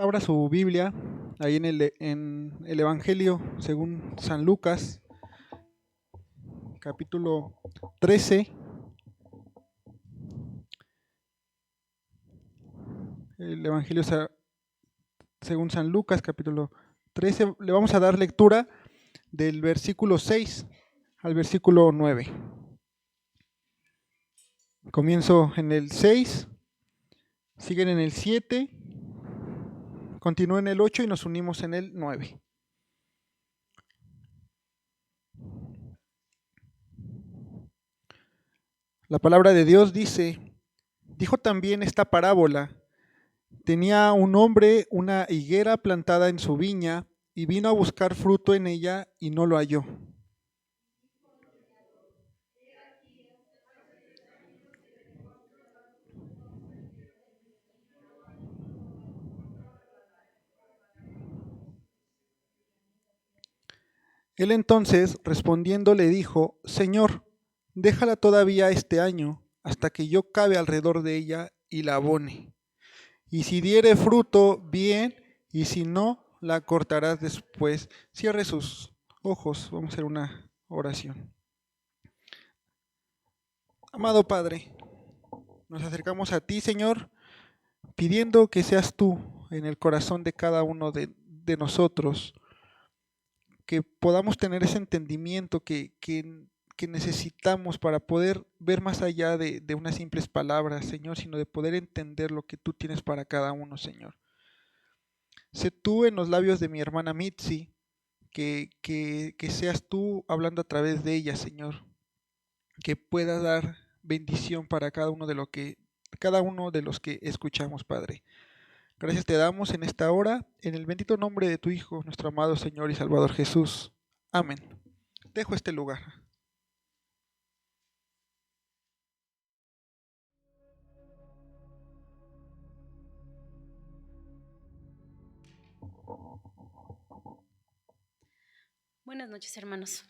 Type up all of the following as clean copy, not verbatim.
Abra su Biblia ahí en el Evangelio según San Lucas, capítulo 13. El Evangelio según San Lucas, capítulo 13. Le vamos a dar lectura del versículo 6 al versículo 9. Comienzo en el 6, siguen en el 7, continúo en el 8 y nos unimos en el 9. La palabra de Dios dijo también esta parábola: tenía un hombre una higuera plantada en su viña y vino a buscar fruto en ella y no lo halló. Él entonces, respondiendo, le dijo: Señor, déjala todavía este año, hasta que yo cabe alrededor de ella y la abone. Y si diere fruto, bien, y si no, la cortarás después. Cierre sus ojos, vamos a hacer una oración. Amado Padre, nos acercamos a ti, Señor, pidiendo que seas tú en el corazón de cada uno de nosotros, que podamos tener ese entendimiento que necesitamos para poder ver más allá de unas simples palabras, Señor, sino de poder entender lo que tú tienes para cada uno, Señor. Sé tú en los labios de mi hermana Mitzi, que seas tú hablando a través de ella, Señor, que pueda dar bendición para cada uno de los que escuchamos, Padre. Gracias te damos en esta hora, en el bendito nombre de tu Hijo, nuestro amado Señor y Salvador Jesús. Amén. Dejo este lugar. Buenas noches, hermanos.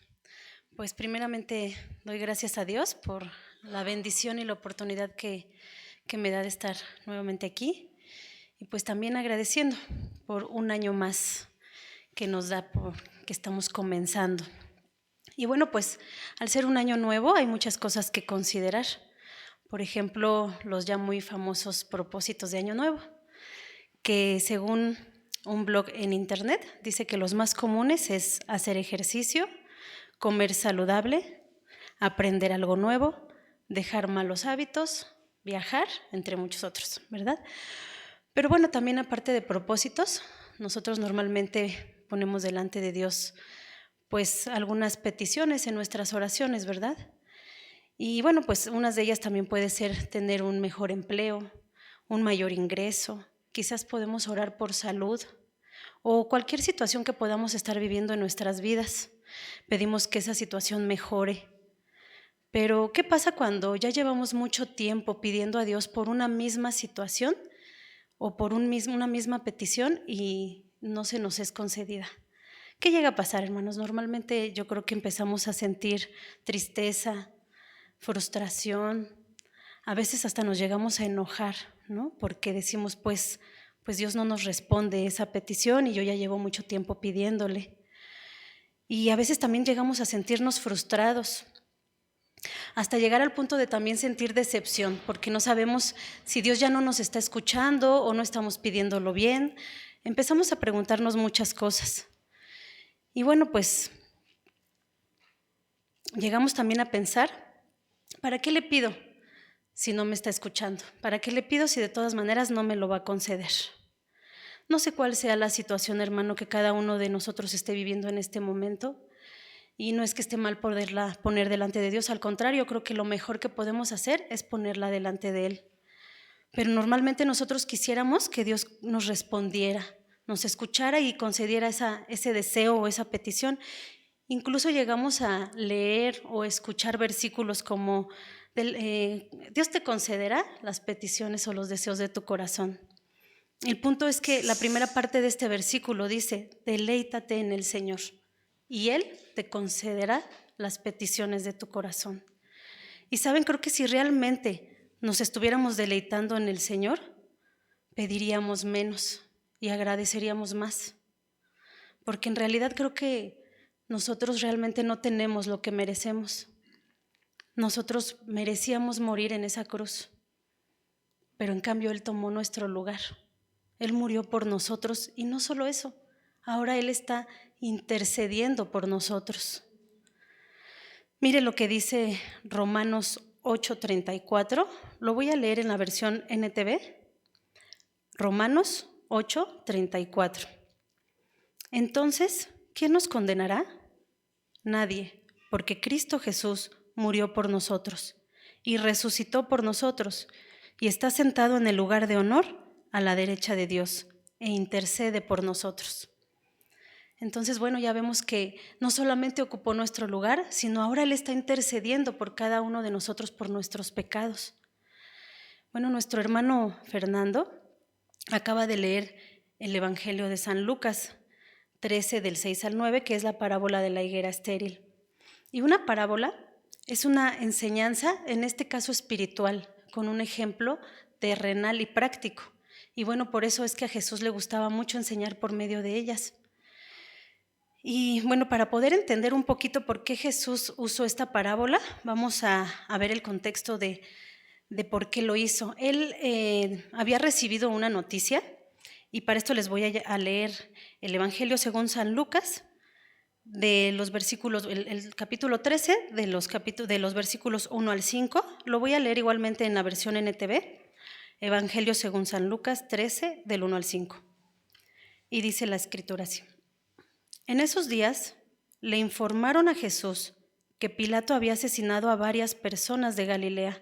Pues primeramente doy gracias a Dios por la bendición y la oportunidad que me da de estar nuevamente aquí. Y pues también agradeciendo por un año más que nos da, por que estamos comenzando. Y bueno, pues al ser un año nuevo hay muchas cosas que considerar. Por ejemplo, los ya muy famosos propósitos de año nuevo, que según un blog en internet dice que los más comunes es hacer ejercicio, comer saludable, aprender algo nuevo, dejar malos hábitos, viajar, entre muchos otros, ¿verdad? Pero bueno, también aparte de propósitos, nosotros normalmente ponemos delante de Dios pues algunas peticiones en nuestras oraciones, ¿verdad? Y bueno, pues unas de ellas también puede ser tener un mejor empleo, un mayor ingreso, quizás podemos orar por salud o cualquier situación que podamos estar viviendo en nuestras vidas. Pedimos que esa situación mejore. Pero, ¿qué pasa cuando ya llevamos mucho tiempo pidiendo a Dios por una misma situación o por una misma petición y no se nos es concedida? ¿Qué llega a pasar, hermanos? Normalmente yo creo que empezamos a sentir tristeza, frustración, a veces hasta nos llegamos a enojar, ¿no? Porque decimos, pues Dios no nos responde esa petición y yo ya llevo mucho tiempo pidiéndole. Y a veces también llegamos a sentirnos frustrados, hasta llegar al punto de también sentir decepción, porque no sabemos si Dios ya no nos está escuchando o no estamos pidiéndolo bien. Empezamos a preguntarnos muchas cosas. Y bueno, pues llegamos también a pensar, ¿para qué le pido si no me está escuchando? ¿Para qué le pido si de todas maneras no me lo va a conceder? No sé cuál sea la situación, hermano, que cada uno de nosotros esté viviendo en este momento. Y no es que esté mal poderla poner delante de Dios, al contrario, creo que lo mejor que podemos hacer es ponerla delante de Él. Pero normalmente nosotros quisiéramos que Dios nos respondiera, nos escuchara y concediera ese deseo o esa petición. Incluso llegamos a leer o escuchar versículos como Dios te concederá las peticiones o los deseos de tu corazón. El punto es que la primera parte de este versículo dice: deleítate en el Señor y Él te concederá las peticiones de tu corazón. Y saben, creo que si realmente nos estuviéramos deleitando en el Señor, pediríamos menos y agradeceríamos más. Porque en realidad creo que nosotros realmente no tenemos lo que merecemos. Nosotros merecíamos morir en esa cruz, pero en cambio Él tomó nuestro lugar. Él murió por nosotros y no solo eso, ahora Él está intercediendo por nosotros. Mire lo que dice Romanos 8:34, lo voy a leer en la versión NTV. Romanos 8:34. Entonces, ¿quién nos condenará? Nadie, porque Cristo Jesús murió por nosotros y resucitó por nosotros y está sentado en el lugar de honor a la derecha de Dios e intercede por nosotros. Entonces, bueno, ya vemos que no solamente ocupó nuestro lugar, sino ahora Él está intercediendo por cada uno de nosotros por nuestros pecados. Bueno, nuestro hermano Fernando acaba de leer el Evangelio de San Lucas 13 del 6 al 9, que es la parábola de la higuera estéril. Y una parábola es una enseñanza, en este caso espiritual, con un ejemplo terrenal y práctico. Y bueno, por eso es que a Jesús le gustaba mucho enseñar por medio de ellas. Y bueno, para poder entender un poquito por qué Jesús usó esta parábola, vamos a ver el contexto de por qué lo hizo. Él había recibido una noticia, y para esto les voy a leer el Evangelio según San Lucas, de los versículos, el capítulo 13, de los versículos 1 al 5. Lo voy a leer igualmente en la versión NTV, Evangelio según San Lucas 13, del 1 al 5. Y dice la escritura así. En esos días le informaron a Jesús que Pilato había asesinado a varias personas de Galilea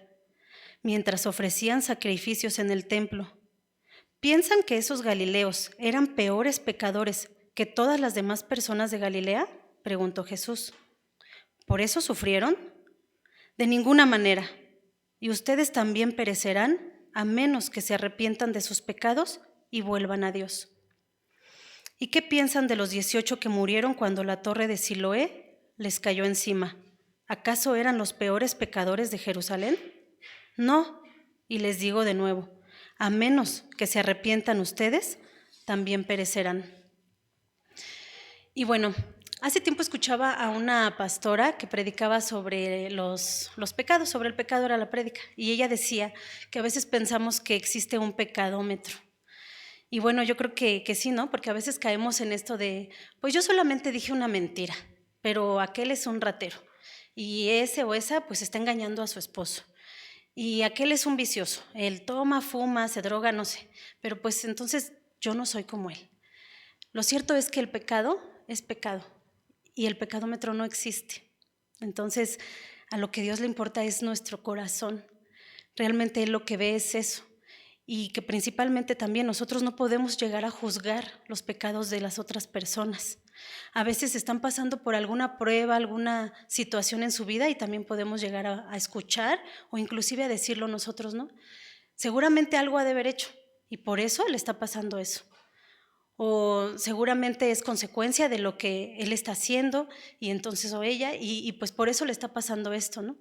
mientras ofrecían sacrificios en el templo. ¿Piensan que esos galileos eran peores pecadores que todas las demás personas de Galilea?, preguntó Jesús. ¿Por eso sufrieron? De ninguna manera. Y ustedes también perecerán a menos que se arrepientan de sus pecados y vuelvan a Dios. ¿Y qué piensan de los 18 que murieron cuando la torre de Siloé les cayó encima? ¿Acaso eran los peores pecadores de Jerusalén? No, y les digo de nuevo, a menos que se arrepientan ustedes, también perecerán. Y bueno, hace tiempo escuchaba a una pastora que predicaba sobre los pecados, sobre el pecado era la prédica, y ella decía que a veces pensamos que existe un pecadómetro. Y bueno, yo creo que sí, ¿no? Porque a veces caemos en esto de, pues yo solamente dije una mentira, pero aquel es un ratero, y ese o esa pues está engañando a su esposo. Y aquel es un vicioso, él toma, fuma, se droga, no sé, pero pues entonces yo no soy como él. Lo cierto es que el pecado es pecado y el pecadómetro no existe. Entonces, a lo que Dios le importa es nuestro corazón. Realmente Él lo que ve es eso. Y que principalmente también nosotros no podemos llegar a juzgar los pecados de las otras personas. A veces están pasando por alguna prueba, alguna situación en su vida y también podemos llegar a escuchar o inclusive a decirlo nosotros, ¿no? Seguramente algo ha de haber hecho y por eso le está pasando eso. O seguramente es consecuencia de lo que él está haciendo y entonces o ella y pues por eso le está pasando esto, ¿no?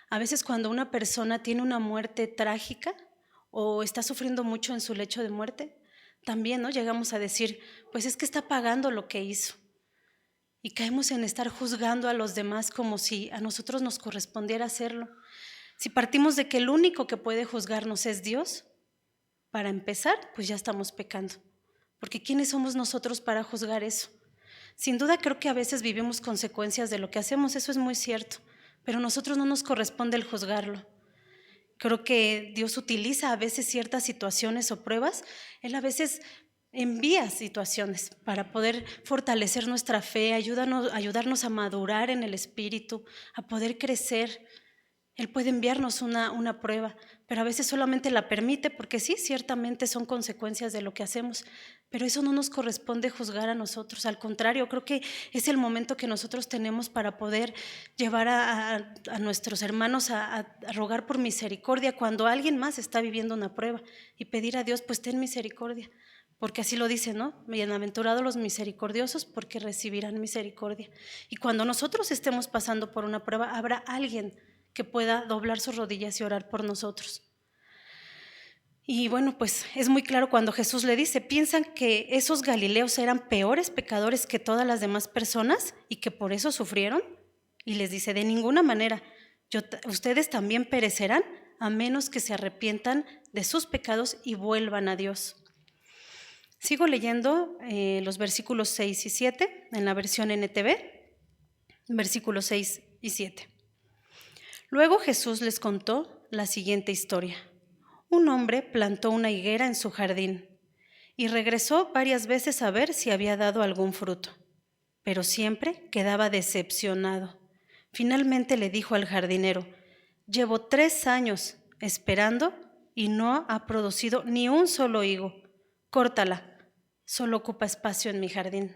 A veces cuando una persona tiene una muerte trágica o está sufriendo mucho en su lecho de muerte, también, ¿no? Llegamos a decir, pues es que está pagando lo que hizo. Y caemos en estar juzgando a los demás como si a nosotros nos correspondiera hacerlo. Si partimos de que el único que puede juzgarnos es Dios, para empezar, pues ya estamos pecando. Porque ¿quiénes somos nosotros para juzgar eso? Sin duda creo que a veces vivimos consecuencias de lo que hacemos, eso es muy cierto, pero a nosotros no nos corresponde el juzgarlo. Creo que Dios utiliza a veces ciertas situaciones o pruebas, Él a veces envía situaciones para poder fortalecer nuestra fe, ayudarnos a madurar en el espíritu, a poder crecer. Él puede enviarnos una prueba, pero a veces solamente la permite porque sí, ciertamente son consecuencias de lo que hacemos, pero eso no nos corresponde juzgar a nosotros. Al contrario, creo que es el momento que nosotros tenemos para poder llevar a nuestros hermanos a rogar por misericordia cuando alguien más está viviendo una prueba y pedir a Dios, pues ten misericordia, porque así lo dice, ¿no? Bienaventurados los misericordiosos porque recibirán misericordia. Y cuando nosotros estemos pasando por una prueba, habrá alguien que pueda doblar sus rodillas y orar por nosotros. Y bueno, pues es muy claro cuando Jesús le dice, ¿piensan que esos galileos eran peores pecadores que todas las demás personas y que por eso sufrieron? Y les dice, de ninguna manera, ustedes también perecerán a menos que se arrepientan de sus pecados y vuelvan a Dios. Sigo leyendo los versículos 6 y 7 en la versión NTV, versículos 6 y 7. Luego Jesús les contó la siguiente historia. Un hombre plantó una higuera en su jardín y regresó varias veces a ver si había dado algún fruto, pero siempre quedaba decepcionado. Finalmente le dijo al jardinero, llevo 3 años esperando y no ha producido ni un solo higo. Córtala, solo ocupa espacio en mi jardín.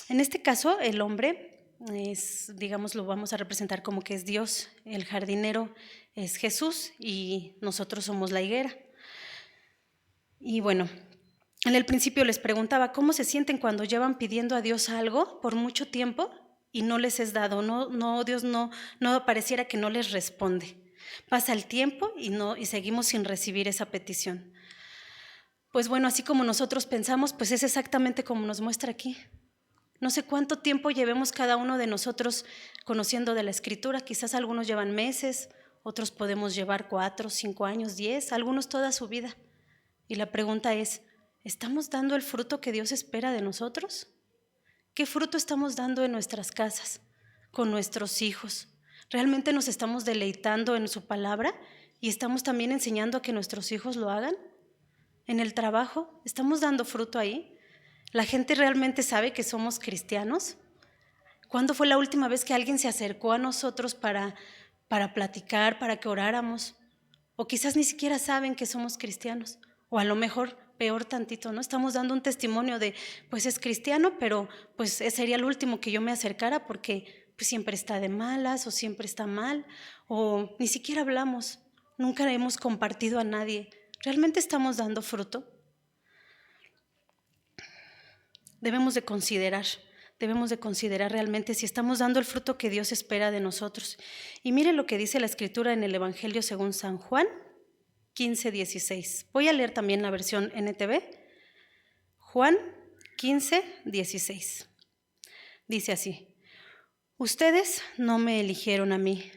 En este caso, el hombre digamos, lo vamos a representar como que es Dios, el jardinero es Jesús y nosotros somos la higuera. Y bueno, en el principio les preguntaba cómo se sienten cuando llevan pidiendo a Dios algo por mucho tiempo y no les es dado, Dios no pareciera que no les responde. Pasa el tiempo y seguimos sin recibir esa petición. Pues bueno, así como nosotros pensamos, pues es exactamente como nos muestra aquí. No sé cuánto tiempo llevemos cada uno de nosotros conociendo de la Escritura, quizás algunos llevan meses, otros podemos llevar 4, 5 años, 10, algunos toda su vida. Y la pregunta es, ¿estamos dando el fruto que Dios espera de nosotros? ¿Qué fruto estamos dando en nuestras casas, con nuestros hijos? ¿Realmente nos estamos deleitando en su palabra y estamos también enseñando a que nuestros hijos lo hagan? ¿En el trabajo? ¿Estamos dando fruto ahí? ¿La gente realmente sabe que somos cristianos? ¿Cuándo fue la última vez que alguien se acercó a nosotros para platicar, para que oráramos? O quizás ni siquiera saben que somos cristianos. O a lo mejor, peor tantito, ¿no? Estamos dando un testimonio de, pues es cristiano, pero pues sería el último que yo me acercara porque pues siempre está de malas o siempre está mal. O ni siquiera hablamos, nunca hemos compartido a nadie. ¿Realmente estamos dando fruto? Debemos de considerar realmente si estamos dando el fruto que Dios espera de nosotros. Y mire lo que dice la Escritura en el Evangelio según San Juan 15:16. Voy a leer también la versión NTV. Juan 15:16. Dice así, ustedes no me eligieron a mí,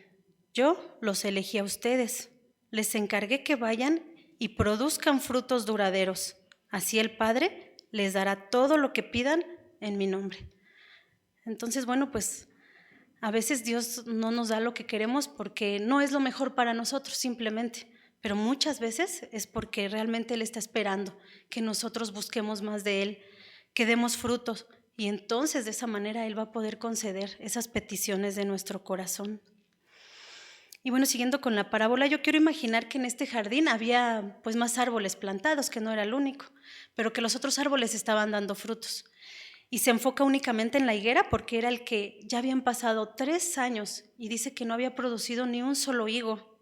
yo los elegí a ustedes. Les encargué que vayan y produzcan frutos duraderos. Así el Padre les dará todo lo que pidan en mi nombre. Entonces, bueno, pues a veces Dios no nos da lo que queremos porque no es lo mejor para nosotros simplemente, pero muchas veces es porque realmente Él está esperando que nosotros busquemos más de Él, que demos frutos y entonces de esa manera Él va a poder conceder esas peticiones de nuestro corazón. Y bueno, siguiendo con la parábola, yo quiero imaginar que en este jardín había pues más árboles plantados, que no era el único, pero que los otros árboles estaban dando frutos. Y se enfoca únicamente en la higuera porque era el que ya habían pasado 3 años y dice que no había producido ni un solo higo.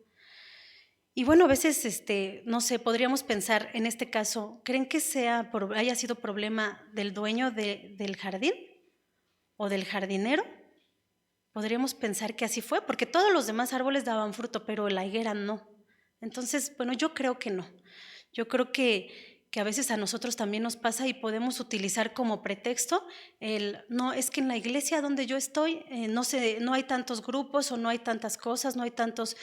Y bueno, a veces, no sé, podríamos pensar en este caso, ¿creen que haya sido problema del dueño del jardín o del jardinero? Podríamos pensar que así fue, porque todos los demás árboles daban fruto, pero la higuera no. Entonces, bueno, yo creo que no. Yo creo que a veces a nosotros también nos pasa y podemos utilizar como pretexto no, es que en la iglesia donde yo estoy no hay tantos grupos o no hay tantas cosas, no hay tantos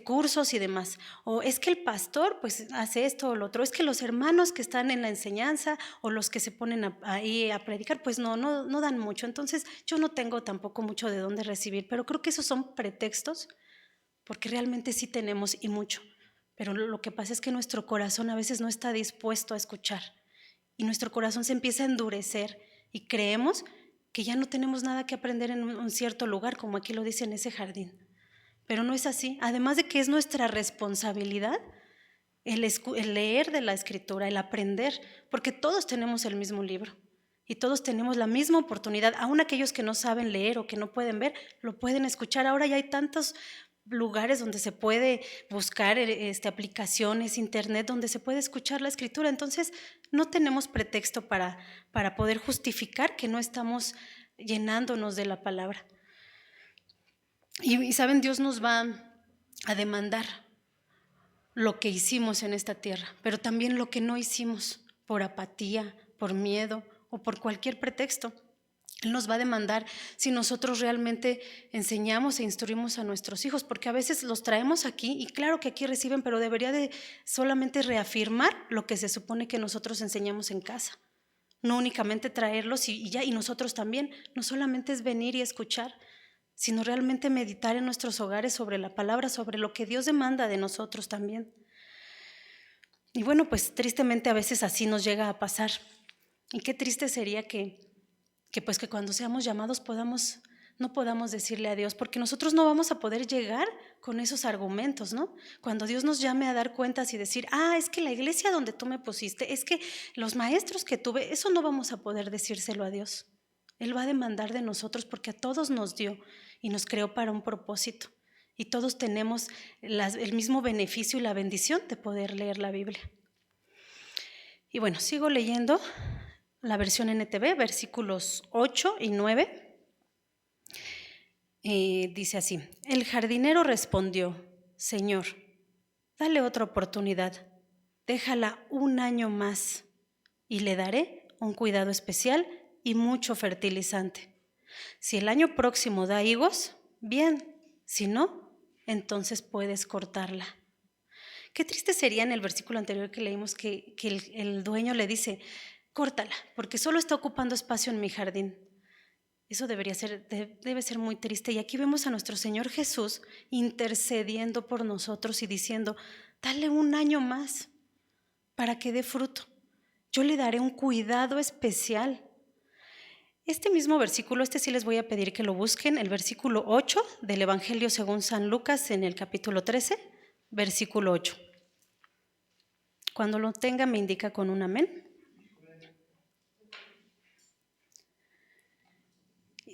cursos y demás. O es que el pastor pues hace esto o lo otro. Es que los hermanos que están en la enseñanza o los que se ponen ahí a predicar pues no dan mucho. Entonces yo no tengo tampoco mucho de dónde recibir, pero creo que esos son pretextos porque realmente sí tenemos y mucho. Pero lo que pasa es que nuestro corazón a veces no está dispuesto a escuchar y nuestro corazón se empieza a endurecer y creemos que ya no tenemos nada que aprender en un cierto lugar, como aquí lo dice en ese jardín. Pero no es así. Además de que es nuestra responsabilidad el leer de la Escritura, el aprender, porque todos tenemos el mismo libro y todos tenemos la misma oportunidad. Aún aquellos que no saben leer o que no pueden ver, lo pueden escuchar. Ahora ya hay tantos lugares donde se puede buscar aplicaciones, internet, donde se puede escuchar la Escritura. Entonces no tenemos pretexto para poder justificar que no estamos llenándonos de la palabra. Y saben, Dios nos va a demandar lo que hicimos en esta tierra, pero también lo que no hicimos por apatía, por miedo o por cualquier pretexto. Él nos va a demandar si nosotros realmente enseñamos e instruimos a nuestros hijos, porque a veces los traemos aquí y claro que aquí reciben, pero debería de solamente reafirmar lo que se supone que nosotros enseñamos en casa. No únicamente traerlos y ya, y nosotros también. No solamente es venir y escuchar, sino realmente meditar en nuestros hogares sobre la palabra, sobre lo que Dios demanda de nosotros también. Y bueno, pues tristemente a veces así nos llega a pasar. Y qué triste sería que cuando seamos llamados no podamos decirle a Dios, porque nosotros no vamos a poder llegar con esos argumentos, ¿no? Cuando Dios nos llame a dar cuentas y decir, es que la iglesia donde tú me pusiste, es que los maestros que tuve, eso no vamos a poder decírselo a Dios. Él va a demandar de nosotros porque a todos nos dio y nos creó para un propósito. Y todos tenemos el mismo beneficio y la bendición de poder leer la Biblia. Y bueno, sigo leyendo la versión NTV, versículos 8 y 9. Dice así: el jardinero respondió, Señor, dale otra oportunidad, déjala un año más y le daré un cuidado especial y mucho fertilizante. Si el año próximo da higos, bien, si no, entonces puedes cortarla. Qué triste sería en el versículo anterior que leímos que el dueño le dice, córtala, porque solo está ocupando espacio en mi jardín. Eso debe ser muy triste. Y aquí vemos a nuestro Señor Jesús intercediendo por nosotros y diciendo, dale un año más para que dé fruto. Yo le daré un cuidado especial. Este mismo versículo, sí les voy a pedir que lo busquen, el versículo 8 del Evangelio según San Lucas en el capítulo 13, versículo 8. Cuando lo tenga me indica con un amén.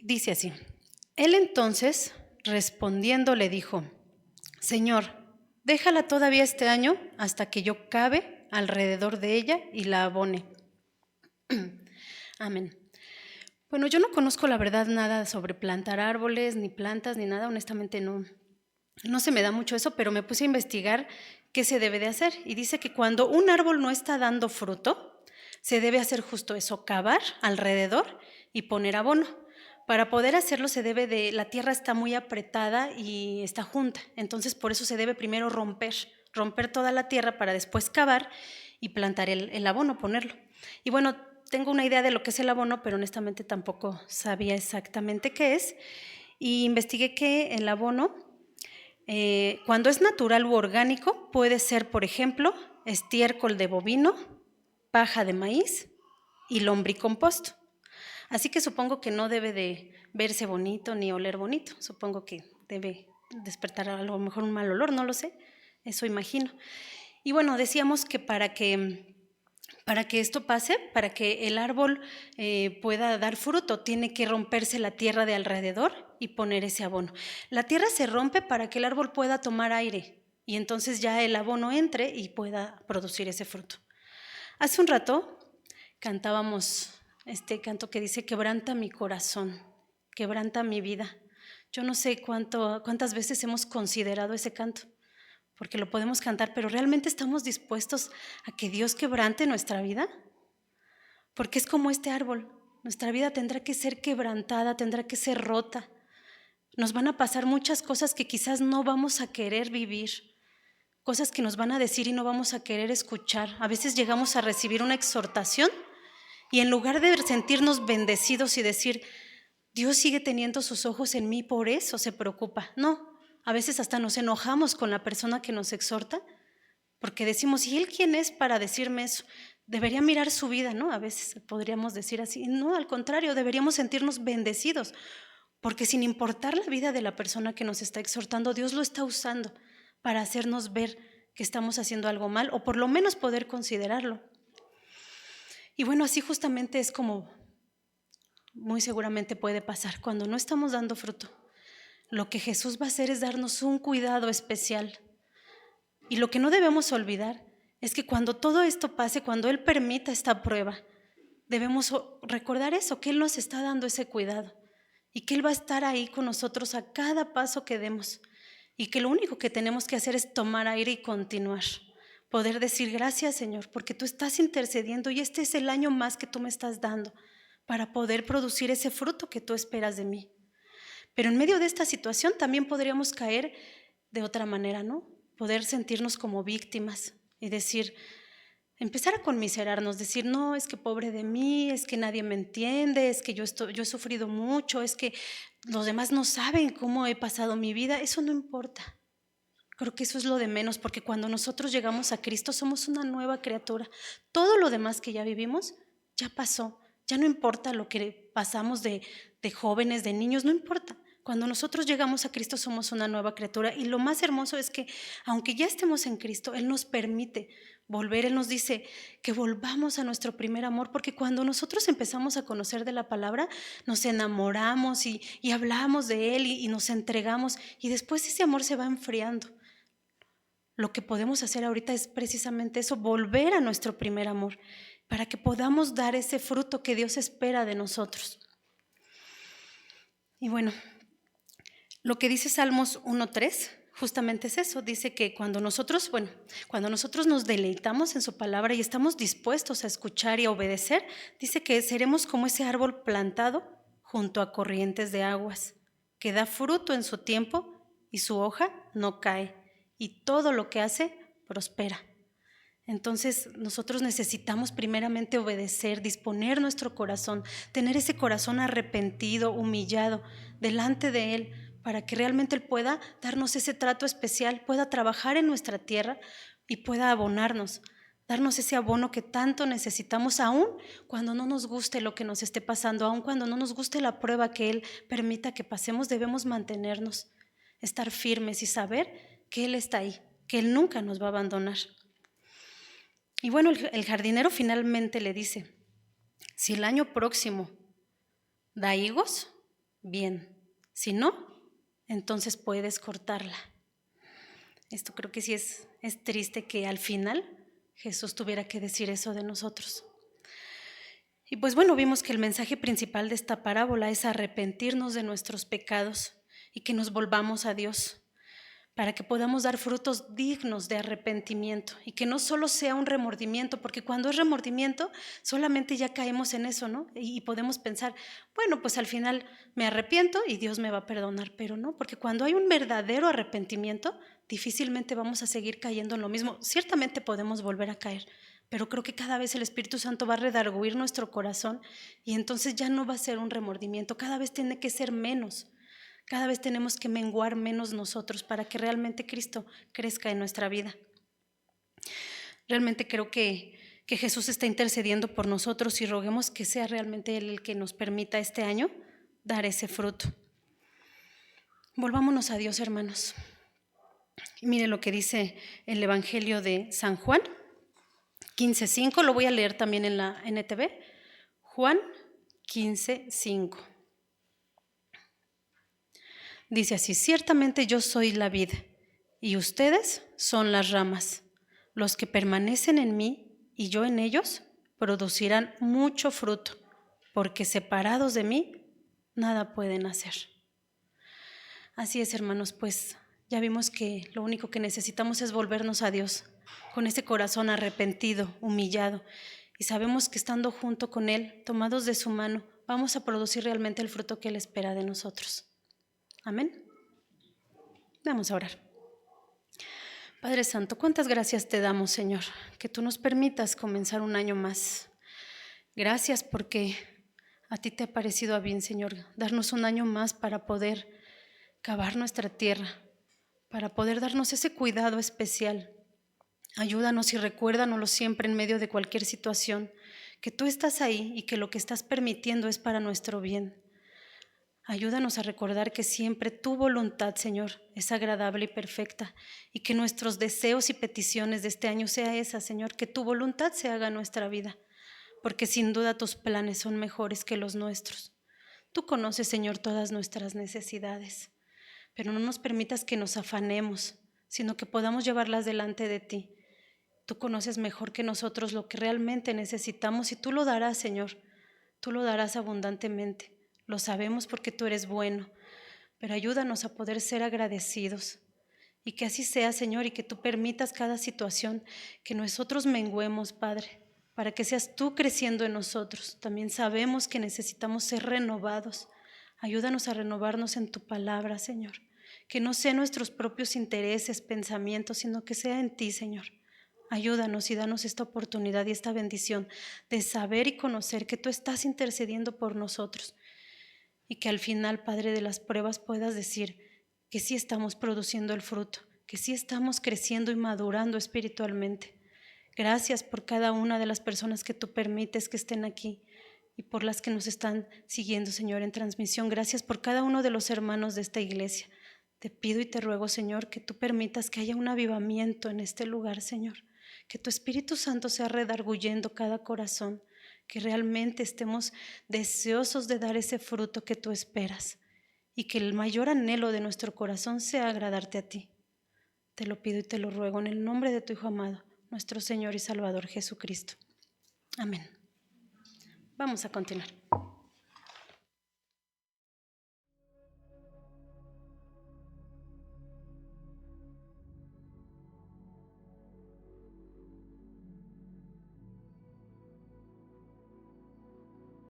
Dice así: él entonces, respondiendo, le dijo, Señor, déjala todavía este año hasta que yo cabe alrededor de ella y la abone. Amén. Bueno, yo no conozco la verdad nada sobre plantar árboles, ni plantas, ni nada, honestamente no se me da mucho eso, pero me puse a investigar qué se debe de hacer. Y dice que cuando un árbol no está dando fruto, se debe hacer justo eso, cavar alrededor y poner abono. Para poder hacerlo la tierra está muy apretada y está junta, entonces por eso se debe primero romper toda la tierra para después cavar y plantar el abono, ponerlo. Y bueno, tengo una idea de lo que es el abono, pero honestamente tampoco sabía exactamente qué es. Y investigué que el abono, cuando es natural u orgánico, puede ser, por ejemplo, estiércol de bovino, paja de maíz y lombricomposto. Así que supongo que no debe de verse bonito ni oler bonito. Supongo que debe despertar a lo mejor un mal olor, no lo sé. Eso imagino. Y bueno, decíamos que para que esto pase, para que el árbol pueda dar fruto, tiene que romperse la tierra de alrededor y poner ese abono. La tierra se rompe para que el árbol pueda tomar aire y entonces ya el abono entre y pueda producir ese fruto. Hace un rato cantábamos este canto que dice, quebranta mi corazón, quebranta mi vida. Yo no sé cuántas veces hemos considerado ese canto, porque lo podemos cantar, pero ¿realmente estamos dispuestos a que Dios quebrante nuestra vida? Porque es como este árbol, nuestra vida tendrá que ser quebrantada, tendrá que ser rota. Nos van a pasar muchas cosas que quizás no vamos a querer vivir, cosas que nos van a decir y no vamos a querer escuchar. A veces llegamos a recibir una exhortación y en lugar de sentirnos bendecidos y decir, Dios sigue teniendo sus ojos en mí, por eso se preocupa. No, a veces hasta nos enojamos con la persona que nos exhorta, porque decimos, ¿y él quién es para decirme eso? Debería mirar su vida, ¿no? A veces podríamos decir así. No, al contrario, deberíamos sentirnos bendecidos, porque sin importar la vida de la persona que nos está exhortando, Dios lo está usando para hacernos ver que estamos haciendo algo mal, o por lo menos poder considerarlo. Y bueno, así justamente es como muy seguramente puede pasar cuando no estamos dando fruto. Lo que Jesús va a hacer es darnos un cuidado especial. Y lo que no debemos olvidar es que cuando todo esto pase, cuando Él permita esta prueba, debemos recordar eso, que Él nos está dando ese cuidado y que Él va a estar ahí con nosotros a cada paso que demos y que lo único que tenemos que hacer es tomar aire y continuar. Poder decir gracias, Señor, porque tú estás intercediendo y este es el año más que tú me estás dando para poder producir ese fruto que tú esperas de mí. Pero en medio de esta situación también podríamos caer de otra manera, ¿no? Poder sentirnos como víctimas y decir, empezar a conmiserarnos, decir, no, es que pobre de mí, es que nadie me entiende, es que yo he sufrido mucho, es que los demás no saben cómo he pasado mi vida. Eso no importa. Creo que eso es lo de menos, porque cuando nosotros llegamos a Cristo somos una nueva criatura. Todo lo demás que ya vivimos ya pasó. Ya no importa lo que pasamos de jóvenes, de niños, no importa. Cuando nosotros llegamos a Cristo somos una nueva criatura, y lo más hermoso es que aunque ya estemos en Cristo, Él nos permite volver. Él nos dice que volvamos a nuestro primer amor, porque cuando nosotros empezamos a conocer de la palabra, nos enamoramos y hablamos de Él y nos entregamos, y después ese amor se va enfriando. Lo que podemos hacer ahorita es precisamente eso, volver a nuestro primer amor, para que podamos dar ese fruto que Dios espera de nosotros. Y bueno, lo que dice Salmos 1:3 justamente es eso. Dice que cuando nosotros nos deleitamos en su palabra y estamos dispuestos a escuchar y a obedecer, dice que seremos como ese árbol plantado junto a corrientes de aguas, que da fruto en su tiempo y su hoja no cae, y todo lo que hace prospera. Entonces nosotros necesitamos primeramente obedecer, disponer nuestro corazón, tener ese corazón arrepentido, humillado delante de Él, para que realmente Él pueda darnos ese trato especial, pueda trabajar en nuestra tierra y pueda abonarnos, darnos ese abono que tanto necesitamos, aún cuando no nos guste lo que nos esté pasando, aún cuando no nos guste la prueba que Él permita que pasemos. Debemos mantenernos, estar firmes y saber que Él está ahí, que Él nunca nos va a abandonar. Y bueno, el jardinero finalmente le dice, si el año próximo da higos, bien, si no, entonces puedes cortarla. Esto creo que sí es triste, que al final Jesús tuviera que decir eso de nosotros. Y pues bueno, vimos que el mensaje principal de esta parábola es arrepentirnos de nuestros pecados y que nos volvamos a Dios, para que podamos dar frutos dignos de arrepentimiento y que no solo sea un remordimiento, porque cuando es remordimiento solamente ya caemos en eso, ¿no? Y podemos pensar, bueno, pues al final me arrepiento y Dios me va a perdonar, pero no, porque cuando hay un verdadero arrepentimiento, difícilmente vamos a seguir cayendo en lo mismo. Ciertamente podemos volver a caer, pero creo que cada vez el Espíritu Santo va a redarguir nuestro corazón y entonces ya no va a ser un remordimiento, cada vez tiene que ser menos. Cada vez tenemos que menguar menos nosotros para que realmente Cristo crezca en nuestra vida. Realmente creo que Jesús está intercediendo por nosotros, y roguemos que sea realmente Él el que nos permita este año dar ese fruto. Volvámonos a Dios, hermanos. Y mire lo que dice el Evangelio de San Juan 15:5, lo voy a leer también en la NTV. Juan 15:5. Dice así: ciertamente yo soy la vid y ustedes son las ramas. Los que permanecen en mí y yo en ellos producirán mucho fruto, porque separados de mí nada pueden hacer. Así es, hermanos, pues ya vimos que lo único que necesitamos es volvernos a Dios con ese corazón arrepentido, humillado, y sabemos que estando junto con Él, tomados de su mano, vamos a producir realmente el fruto que Él espera de nosotros. Amén. Vamos a orar. Padre Santo, cuántas gracias te damos, Señor, que tú nos permitas comenzar un año más. Gracias porque a ti te ha parecido bien, Señor, darnos un año más para poder cavar nuestra tierra, para poder darnos ese cuidado especial. Ayúdanos y recuérdanoslo siempre en medio de cualquier situación, que tú estás ahí y que lo que estás permitiendo es para nuestro bien. Ayúdanos a recordar que siempre tu voluntad, Señor, es agradable y perfecta, y que nuestros deseos y peticiones de este año sea esa, Señor, que tu voluntad se haga en nuestra vida, porque sin duda tus planes son mejores que los nuestros. Tú conoces, Señor, todas nuestras necesidades, pero no nos permitas que nos afanemos, sino que podamos llevarlas delante de ti. Tú conoces mejor que nosotros lo que realmente necesitamos y tú lo darás, Señor, tú lo darás abundantemente. Lo sabemos porque tú eres bueno, pero ayúdanos a poder ser agradecidos. Y que así sea, Señor, y que tú permitas cada situación, que nosotros menguemos, Padre, para que seas tú creciendo en nosotros. También sabemos que necesitamos ser renovados. Ayúdanos a renovarnos en tu palabra, Señor. Que no sean nuestros propios intereses, pensamientos, sino que sea en ti, Señor. Ayúdanos y danos esta oportunidad y esta bendición de saber y conocer que tú estás intercediendo por nosotros. Y que al final, Padre, de las pruebas puedas decir que sí estamos produciendo el fruto, que sí estamos creciendo y madurando espiritualmente. Gracias por cada una de las personas que tú permites que estén aquí y por las que nos están siguiendo, Señor, en transmisión. Gracias por cada uno de los hermanos de esta iglesia. Te pido y te ruego, Señor, que tú permitas que haya un avivamiento en este lugar, Señor. Que tu Espíritu Santo sea redarguyendo cada corazón, que realmente estemos deseosos de dar ese fruto que tú esperas y que el mayor anhelo de nuestro corazón sea agradarte a ti. Te lo pido y te lo ruego en el nombre de tu Hijo amado, nuestro Señor y Salvador Jesucristo. Amén. Vamos a continuar.